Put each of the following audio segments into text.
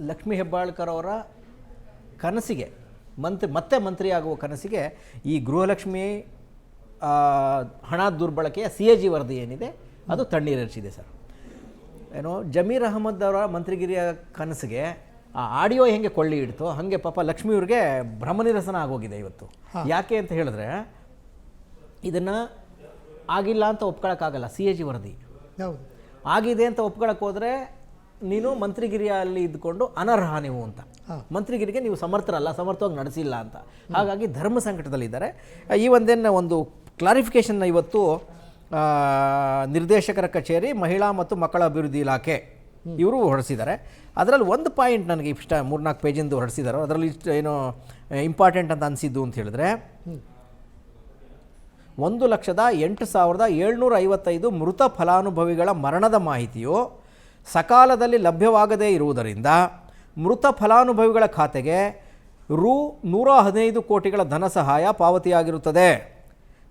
ಲಕ್ಷ್ಮೀ ಹೆಬ್ಬಾಳ್ಕರ್ ಅವರ ಕನಸಿಗೆ ಮತ್ತೆ ಮಂತ್ರಿ ಆಗುವ ಕನಸಿಗೆ ಈ ಗೃಹಲಕ್ಷ್ಮಿ ಹಣ ದುರ್ಬಳಕೆಯ CAG ವರದಿ ಏನಿದೆ ಅದು ತಣ್ಣೀರೆರಚಿದೆ ಸರ್. ಏನೋ ಜಮೀರ್ ಅಹಮದ್ ಅವರ ಮಂತ್ರಿಗಿರಿಯ ಕನಸಿಗೆ ಆ ಆಡಿಯೋ ಹೆಂಗೆ ಕೊಳ್ಳಿ ಇಡ್ತು ಹಾಗೆ ಪಾಪ ಲಕ್ಷ್ಮಿಯವ್ರಿಗೆ ಭ್ರಮನಿರಸನ ಆಗೋಗಿದೆ ಇವತ್ತು. ಯಾಕೆ ಅಂತ ಹೇಳಿದ್ರೆ ಇದನ್ನು ಆಗಿಲ್ಲ ಅಂತ ಒಪ್ಕೊಳ್ಳೋಕ್ಕಾಗಲ್ಲ. CAG ವರದಿ ಆಗಿದೆ ಅಂತ ಒಪ್ಕೊಳ್ಳೋಕೆ ಹೋದರೆ ನೀನು ಮಂತ್ರಿಗಿರಿಯಲ್ಲಿ ಇದ್ದುಕೊಂಡು ಅನರ್ಹ ನೀವು ಅಂತ, ಮಂತ್ರಿಗಿರಿಗೆ ನೀವು ಸಮರ್ಥವಾಗಿ ನಡೆಸಿಲ್ಲ ಅಂತ. ಹಾಗಾಗಿ ಧರ್ಮ ಸಂಕಟದಲ್ಲಿದ್ದಾರೆ. ಈ ಒಂದು ಕ್ಲಾರಿಫಿಕೇಷನ್ನ ಇವತ್ತು ನಿರ್ದೇಶಕರ ಕಚೇರಿ ಮಹಿಳಾ ಮತ್ತು ಮಕ್ಕಳ ಅಭಿವೃದ್ಧಿ ಇಲಾಖೆ ಇವರು ಹೊರಡಿಸಿದ್ದಾರೆ. ಅದರಲ್ಲಿ ಒಂದು ಪಾಯಿಂಟ್ ನನಗೆ ಇಷ್ಟ 3-4 ಪೇಜಿಂದು ಹೊರಡಿಸಿದ್ದಾರೆ. ಅದರಲ್ಲಿ ಏನೋ ಇಂಪಾರ್ಟೆಂಟ್ ಅಂತ ಅನಿಸಿದ್ದು ಅಂತ ಹೇಳಿದ್ರೆ 1,08,755 ಮೃತ ಫಲಾನುಭವಿಗಳ ಮರಣದ ಮಾಹಿತಿಯು ಸಕಾಲದಲ್ಲಿ ಲಭ್ಯವಾಗದೇ ಇರುವುದರಿಂದ ಮೃತ ಫಲಾನುಭವಿಗಳ ಖಾತೆಗೆ ರು 115 ಕೋಟಿಗಳ ಧನ ಸಹಾಯ ಪಾವತಿಯಾಗಿರುತ್ತದೆ.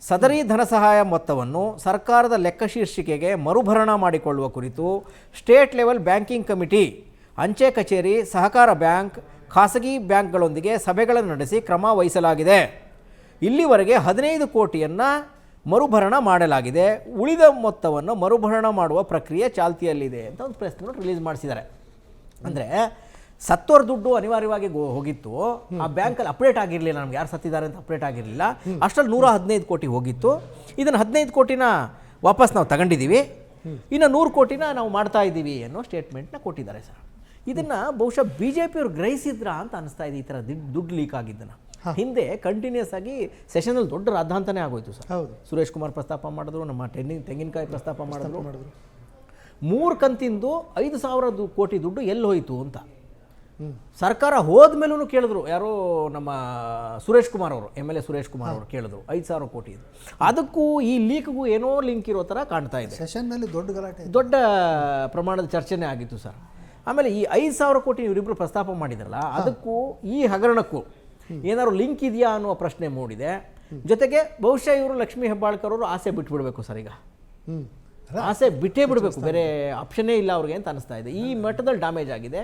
ಸದರಿ ಧನ ಸಹಾಯ ಮೊತ್ತವನ್ನು ಸರ್ಕಾರದ ಲೆಕ್ಕಶೀರ್ಷಿಕೆಗೆ ಮರುಭರಣ ಮಾಡಿಕೊಳ್ಳುವ ಕುರಿತು ಸ್ಟೇಟ್ ಲೆವೆಲ್ ಬ್ಯಾಂಕಿಂಗ್ ಕಮಿಟಿ, ಅಂಚೆ ಕಚೇರಿ, ಸಹಕಾರ ಬ್ಯಾಂಕ್, ಖಾಸಗಿ ಬ್ಯಾಂಕ್ಗಳೊಂದಿಗೆ ಸಭೆಗಳನ್ನು ನಡೆಸಿ ಕ್ರಮ ವಹಿಸಲಾಗಿದೆ. ಇಲ್ಲಿವರೆಗೆ 15 ಕೋಟಿಯನ್ನು ಮರುಭರಣ ಮಾಡಲಾಗಿದೆ. ಉಳಿದ ಮೊತ್ತವನ್ನು ಮರುಭರಣ ಮಾಡುವ ಪ್ರಕ್ರಿಯೆ ಚಾಲ್ತಿಯಲ್ಲಿದೆ ಅಂತ ಒಂದು ಪ್ರೆಸ್ ನೋಟ್ ರಿಲೀಸ್ ಮಾಡಿಸಿದ್ದಾರೆ. ಅಂದರೆ ಸತ್ತೋರ್ ದುಡ್ಡು ಅನಿವಾರ್ಯವಾಗಿ ಹೋಗಿತ್ತು, ಆ ಬ್ಯಾಂಕಲ್ಲಿ ಅಪ್ಡೇಟ್ ಆಗಿರಲಿಲ್ಲ, ನಮ್ಗೆ ಯಾರು ಸತ್ತಿದ್ದಾರೆ ಅಂತ ಅಪ್ಡೇಟ್ ಆಗಿರಲಿಲ್ಲ. ಅಷ್ಟರಲ್ಲಿ 115 ಕೋಟಿ ಹೋಗಿತ್ತು. ಇದನ್ನು 15 ಕೋಟಿನ ವಾಪಸ್ ನಾವು ತಗೊಂಡಿದ್ದೀವಿ, ಇನ್ನು 100 ಕೋಟಿನ ನಾವು ಮಾಡ್ತಾ ಇದ್ದೀವಿ ಅನ್ನೋ ಸ್ಟೇಟ್ಮೆಂಟ್ನ ಕೊಟ್ಟಿದ್ದಾರೆ ಸರ್. ಇದನ್ನು ಬಹುಶಃ BJP ಅವರು ಗ್ರಹಿಸಿದ್ರಾ ಅಂತ ಅನಿಸ್ತಾ ಇದೆ. ಈ ಥರ ದುಡ್ಡು ಲೀಕ್ ಆಗಿದ್ದನ್ನು ಹಿಂದೆ ಕಂಟಿನ್ಯೂಸ್ ಆಗಿ ಸೆಷನಲ್ಲಿ ದೊಡ್ಡ ರಾದ್ಧಾಂತನೇ ಆಗೋಯ್ತು ಸರ್. ಸುರೇಶ್ ಕುಮಾರ್ ಪ್ರಸ್ತಾಪ ಮಾಡಿದ್ರು, ನಮ್ಮ ತೆಂಗಿನಕಾಯಿ ಪ್ರಸ್ತಾಪ ಮಾಡಿದ್ರು. 3 ಕಂತಿಂದು 5,000 ಕೋಟಿ ದುಡ್ಡು ಎಲ್ಲಿ ಹೋಯಿತು ಅಂತ ಸರ್ಕಾರ ಹೋದ್ಮೇಲೂ ಕೇಳಿದ್ರು. ಯಾರೋ ನಮ್ಮ ಸುರೇಶ್ ಕುಮಾರ್ ಅವರು, MLA ಸುರೇಶ್ ಕುಮಾರ್ ಅವರು ಕೇಳಿದ್ರು 5,000 ಕೋಟಿ. ಅದಕ್ಕೂ ಈ ಲೀಕ್ಗೂ ಏನೋ ಲಿಂಕ್ ಇರೋ ಥರ ಕಾಣ್ತಾ ಇದೆ. ಸೆಷನ್ನಲ್ಲಿ ದೊಡ್ಡ ಪ್ರಮಾಣದ ಚರ್ಚೆನೇ ಆಗಿತ್ತು ಸರ್. ಆಮೇಲೆ ಈ 5,000 ಕೋಟಿ ಇವರಿಬ್ಬರು ಪ್ರಸ್ತಾಪ ಮಾಡಿದ್ರಲ್ಲ, ಅದಕ್ಕೂ ಈ ಹಗರಣಕ್ಕೂ ಏನಾದ್ರು ಲಿಂಕ್ ಇದೆಯಾ ಅನ್ನುವ ಪ್ರಶ್ನೆ ಮೂಡಿದೆ. ಜೊತೆಗೆ ಬಹುಶಃ ಇವರು ಲಕ್ಷ್ಮೀ ಹೆಬ್ಬಾಳ್ಕರ್ ಅವರು ಆಸೆ ಬಿಟ್ಬಿಡ್ಬೇಕು ಸರ್. ಈಗ ಆಸೆ ಬಿಟ್ಟೇ ಬಿಡಬೇಕು, ಬೇರೆ ಆಪ್ಷನ್ನೇ ಇಲ್ಲ ಅವ್ರಿಗೆ ಅಂತ ಅನಿಸ್ತಾ ಇದೆ. ಈ ಮಟ್ಟದಲ್ಲಿ ಡ್ಯಾಮೇಜ್ ಆಗಿದೆ.